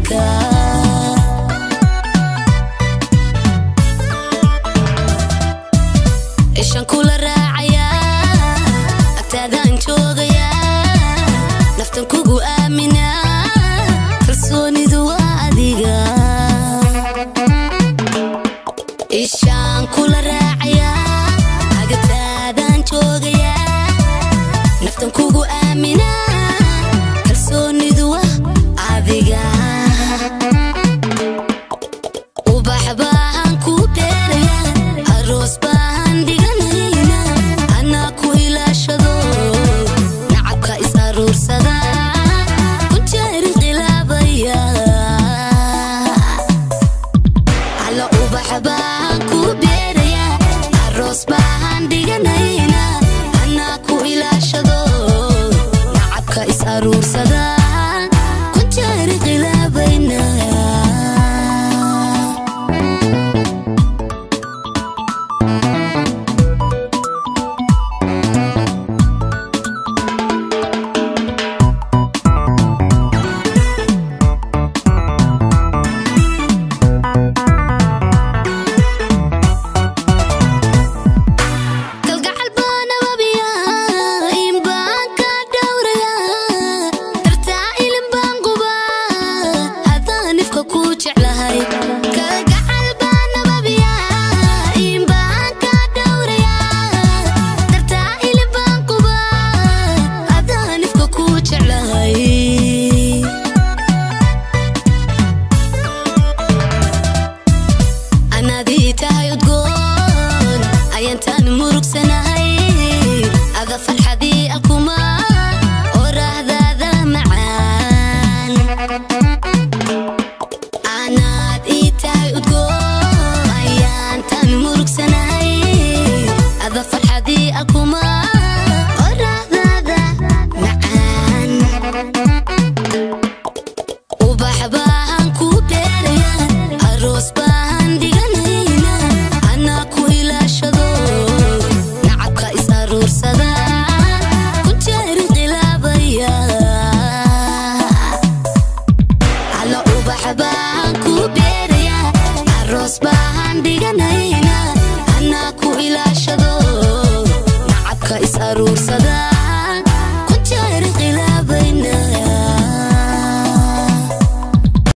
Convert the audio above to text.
adiga ishan kula raacaya agtaadan joogaya naftan kugu aamina kalsoonidu waa adiga ishan kula raacaya agtaadan joogaya naftan kugu aamina kalsoonidu waa adiga ubax baan ku beeraya aroos baan dhiganayna anaa ku ilaashado nacabka is aruursada ku jeerin qilaabaya alla ubax baan ku beeraya aroos baan dhiganayna anaa ku ilaashado nacabka is aruursada ku jeerin qilaabayna baan ku